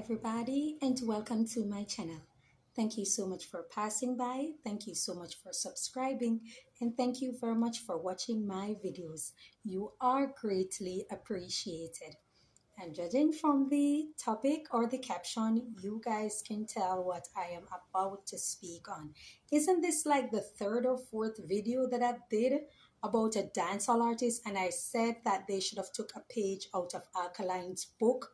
everybody, and welcome to my channel. Thank you so much for passing by. Thank you so much for subscribing, and thank you very much for watching my videos. You are greatly appreciated. And judging from the topic or the caption, you guys can tell what I am about to speak on. Isn't this like the third or fourth video that I did about a dancehall artist, and I said that they should have took a page out of Alkaline's book?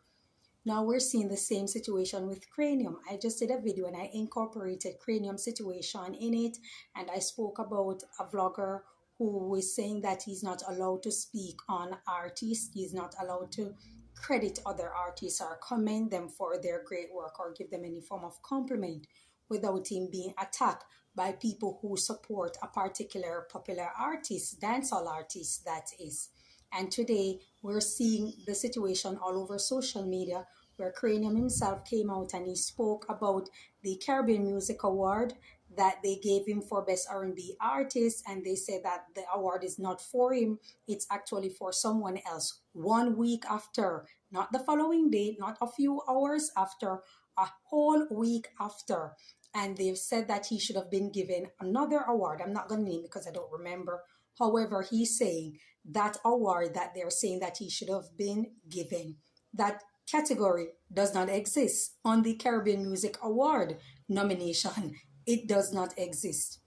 Now we're seeing the same situation with Cranium. I just did a video and I incorporated Cranium situation in it, and I spoke about a vlogger who was saying that he's not allowed to speak on artists. He's not allowed to credit other artists or commend them for their great work or give them any form of compliment without him being attacked by people who support a particular popular artist, dancehall artist that is. And today we're seeing the situation all over social media where Cranium himself came out and he spoke about the Caribbean Music Award that they gave him for Best R&B Artist, and they said that the award is not for him, it's actually for someone else. 1 week after, not the following day, not a few hours after, a whole week after. And they've said that he should have been given another award. I'm not going to name because I don't remember. However, he's saying that award that they're saying that he should have been given, that category does not exist on the Caribbean Music Award nomination. It does not exist.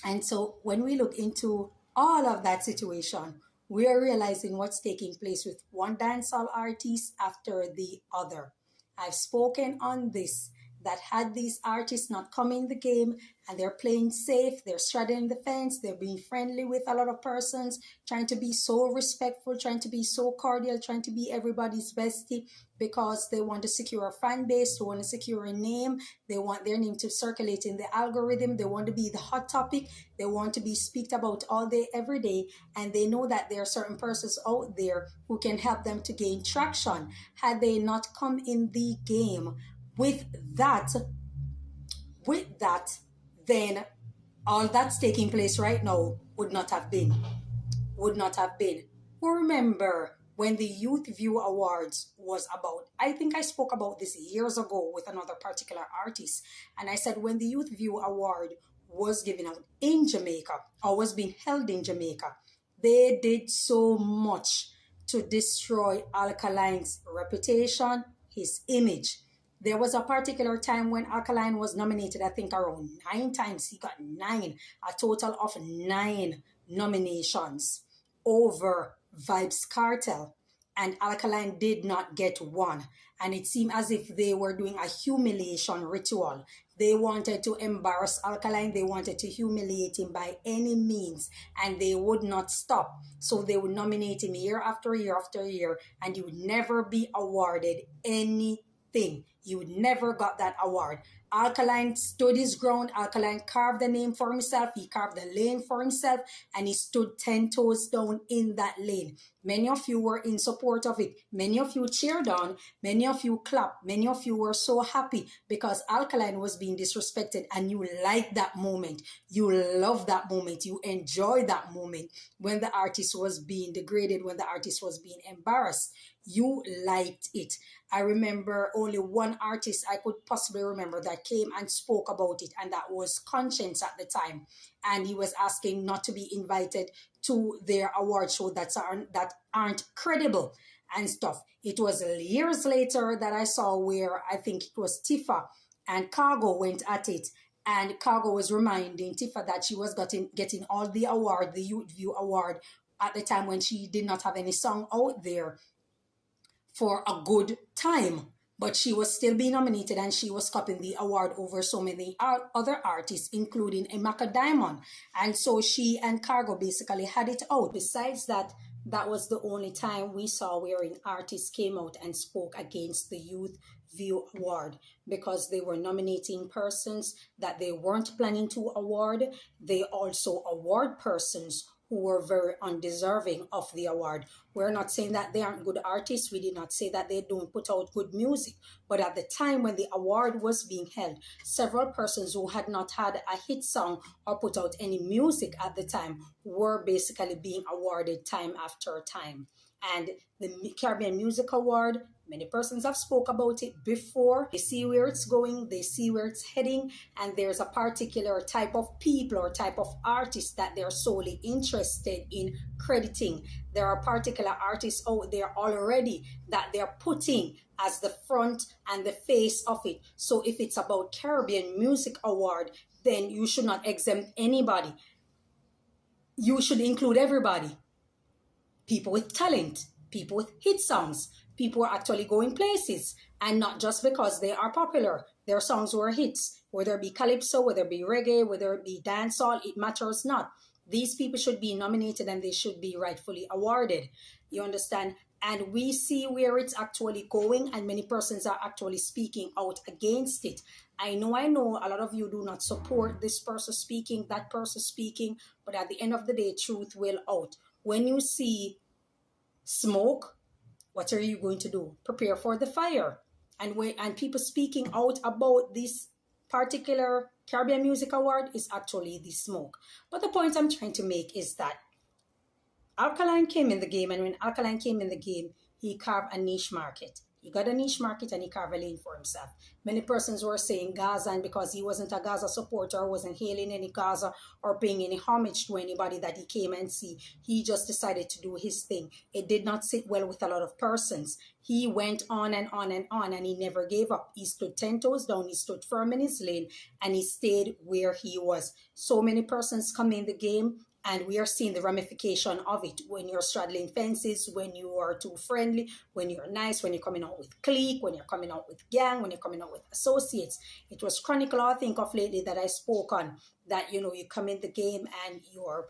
And so when we look into all of that situation, we are realizing what's taking place with one dancehall artist after the other. I've spoken on this, that had these artists not come in the game and they're playing safe, they're straddling the fence, they're being friendly with a lot of persons, trying to be so respectful, trying to be so cordial, trying to be everybody's bestie because they want to secure a fan base, they want to secure a name, they want their name to circulate in the algorithm, they want to be the hot topic, they want to be speaked about all day, every day, and they know that there are certain persons out there who can help them to gain traction. Had they not come in the game with that, then all that's taking place right now would not have been. Who remember when the Youth View Awards was about? I think I spoke about this years ago with another particular artist, and I said when the Youth View Award was given out in Jamaica, or was being held in Jamaica, they did so much to destroy Alkaline's reputation, his image. There was a particular time when Alkaline was nominated, I think around 9 times. He got 9, a total of 9 nominations over Vybz Kartel. And Alkaline did not get one. And it seemed as if they were doing a humiliation ritual. They wanted to embarrass Alkaline. They wanted to humiliate him by any means. And they would not stop. So they would nominate him year after year after year. And he would never be awarded anything. You would never got that award. Alkaline stood his ground. Alkaline carved the name for himself. He carved the lane for himself, and he stood 10 toes down in that lane. Many of you were in support of it. Many of you cheered on. Many of you clapped. Many of you were so happy because Alkaline was being disrespected, and you liked that moment. You loved that moment. You enjoyed that moment when the artist was being degraded, when the artist was being embarrassed. You liked it. I remember only one artist I could possibly remember that came and spoke about it, and that was Conscience at the time. And he was asking not to be invited to their award show that aren't credible and stuff. It was years later that I saw where I think it was Tifa and Cargo went at it. And Cargo was reminding Tifa that she was getting all the award, the Youth View Award, at the time when she did not have any song out there for a good time, but she was still being nominated and she was copying the award over so many other artists, including Emaka Diamond. And so she and Cargo basically had it out. Besides that, that was the only time we saw wherein artists came out and spoke against the Youth View Award, because they were nominating persons that they weren't planning to award. They also award persons who were very undeserving of the award. We're not saying that they aren't good artists. We did not say that they don't put out good music. But at the time when the award was being held, several persons who had not had a hit song or put out any music at the time were basically being awarded time after time. And the Caribbean Music Award Many persons have spoke about it before. They see where it's going, they see where it's heading, and there's a particular type of people or type of artists that they're solely interested in crediting. There are particular artists out there already that they're putting as the front and the face of it. So if it's about Caribbean Music Award, then you should not exempt anybody. You should include everybody. People with talent, people with hit songs, people who are actually going places, and not just because they are popular. Their songs were hits, whether it be calypso, whether it be reggae, whether it be dancehall, it matters not. These people should be nominated and they should be rightfully awarded. You understand? And we see where it's actually going, and many persons are actually speaking out against it. I know a lot of you do not support this person speaking, that person speaking, but at the end of the day, truth will out. When you see smoke, what are you going to do? Prepare for the fire. And people speaking out about this particular Caribbean Music Award is actually the smoke. But the point I'm trying to make is that Alkaline came in the game, and when Alkaline came in the game, he carved a niche market. He got a niche market and he carved a lane for himself. Many persons were saying Gaza, and because he wasn't a Gaza supporter, wasn't hailing any Gaza or paying any homage to anybody that he came and see, he just decided to do his thing. It did not sit well with a lot of persons. He went on and on and on, and he never gave up. He stood 10 toes down, he stood firm in his lane, and he stayed where he was. So many persons come in the game, and we are seeing the ramification of it when you're straddling fences, when you are too friendly, when you're nice, when you're coming out with clique, when you're coming out with gang, when you're coming out with associates. It was Chronicle, I think, of lately that I spoke on, that, you come in the game and you're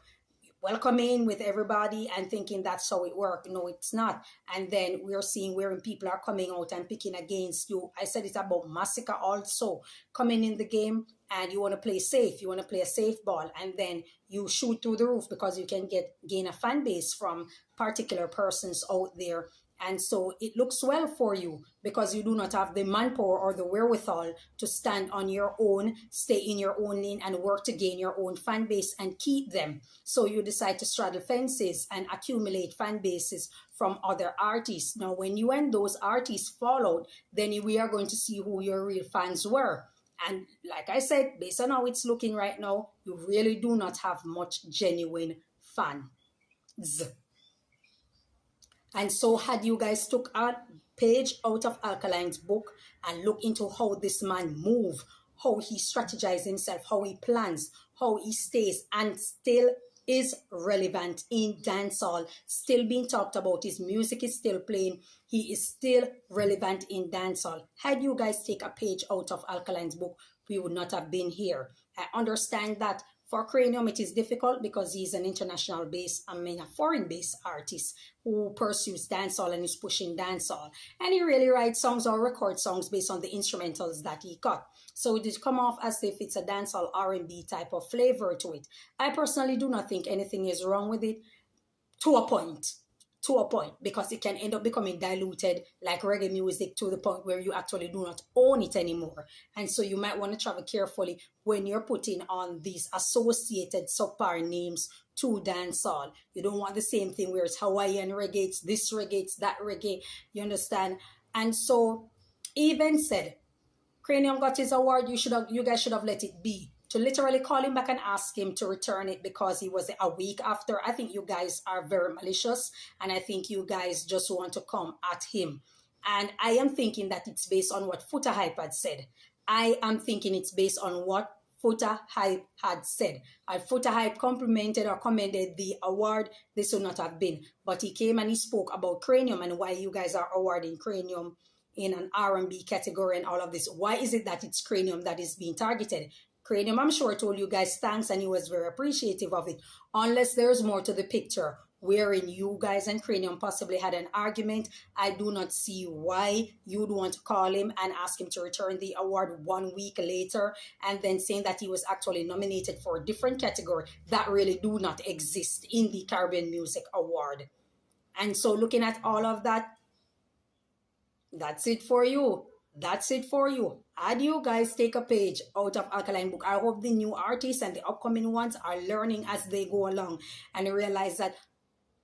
welcoming with everybody and thinking that's how it works. No, it's not. And then we're seeing wherein people are coming out and picking against you. I said it's about massacre also. Coming in the game and you want to play safe. You want to play a safe ball. And then you shoot through the roof because you can gain a fan base from particular persons out there. And so it looks well for you because you do not have the manpower or the wherewithal to stand on your own, stay in your own lane, and work to gain your own fan base and keep them. So you decide to straddle fences and accumulate fan bases from other artists. Now, when you and those artists fall out, then we are going to see who your real fans were. And like I said, based on how it's looking right now, you really do not have much genuine fans. And so had you guys took a page out of Alkaline's book and look into how this man move, how he strategizes himself, how he plans, how he stays and still is relevant in dancehall, still being talked about, his music is still playing, he is still relevant in dancehall. Had you guys take a page out of Alkaline's book, we would not have been here. I understand that for Cranium, it is difficult because he's an a foreign-based artist who pursues dancehall and is pushing dancehall. And he really writes songs or records songs based on the instrumentals that he got. So it did come off as if it's a dancehall R&B type of flavor to it. I personally do not think anything is wrong with it to a point. Because it can end up becoming diluted like reggae music to the point where you actually do not own it anymore. And so you might want to travel carefully when you're putting on these associated subpar names to dancehall. You don't want the same thing where it's Hawaiian reggae, it's this reggae, it's that reggae. You understand? And so even said, Cranium got his award, you guys should have let it be. To literally call him back and ask him to return it because he was a week after, I think you guys are very malicious, and I think you guys just want to come at him. And I am thinking that it's based on what Footer Hype had said. I am thinking it's based on what Footer Hype had said. If Footer Hype complimented or commended the award, this would not have been. But he came and he spoke about Cranium and why you guys are awarding Cranium in an R&B category and all of this. Why is it that it's Cranium that is being targeted? Cranium, I'm sure, told you guys thanks and he was very appreciative of it. Unless there's more to the picture wherein you guys and Cranium possibly had an argument, I do not see why you'd want to call him and ask him to return the award 1 week later and then saying that he was actually nominated for a different category that really do not exist in the Caribbean Music Award. And so looking at all of that, that's it for you. That's it for you. Had you guys take a page out of Alkaline book. I hope the new artists and the upcoming ones are learning as they go along and realize that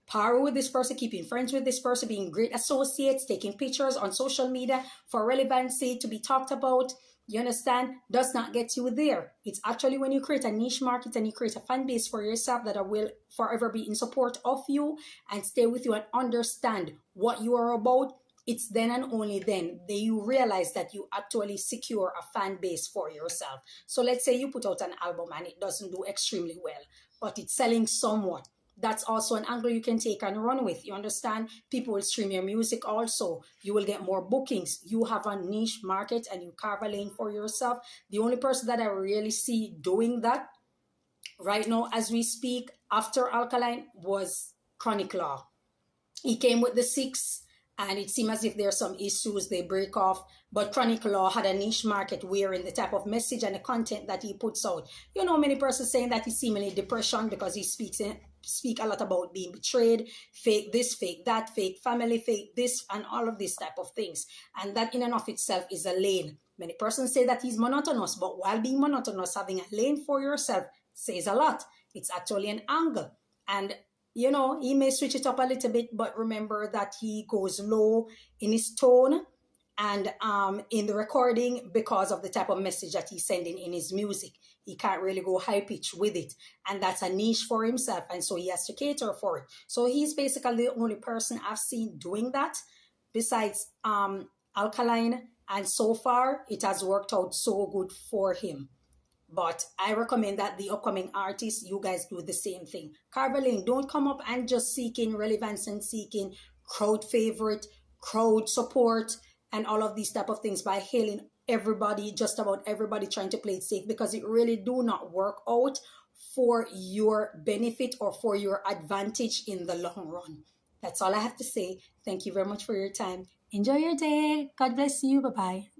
power with this person, keeping friends with this person, being great associates, taking pictures on social media for relevancy to be talked about, you understand, does not get you there. It's actually when you create a niche market and you create a fan base for yourself that will forever be in support of you and stay with you and understand what you are about. It's then and only then that you realize that you actually secure a fan base for yourself. So let's say you put out an album and it doesn't do extremely well, but it's selling somewhat. That's also an angle you can take and run with. You understand? People will stream your music also. You will get more bookings. You have a niche market and you carve a lane for yourself. The only person that I really see doing that right now as we speak after Alkaline was Chronic Law. He came with the 6 and it seemed as if there's some issues, they break off. But Chronic Law had a niche market wherein the type of message and the content that he puts out. You know, many persons saying that he's seemingly depression because he speak a lot about being betrayed, fake this, fake that, fake family, fake this, and all of these type of things. And that in and of itself is a lane. Many persons say that he's monotonous, but while being monotonous, having a lane for yourself says a lot. It's actually an angle. And you know, he may switch it up a little bit, but remember that he goes low in his tone and in the recording because of the type of message that he's sending in his music. He can't really go high pitch with it. And that's a niche for himself. And so he has to cater for it. So he's basically the only person I've seen doing that besides Alkaline. And so far, it has worked out so good for him. But I recommend that the upcoming artists, you guys do the same thing. Carveling, don't come up and just seeking relevance and seeking crowd favorite, crowd support, and all of these type of things by hailing everybody, just about everybody trying to play it safe, because it really do not work out for your benefit or for your advantage in the long run. That's all I have to say. Thank you very much for your time. Enjoy your day. God bless you. Bye-bye.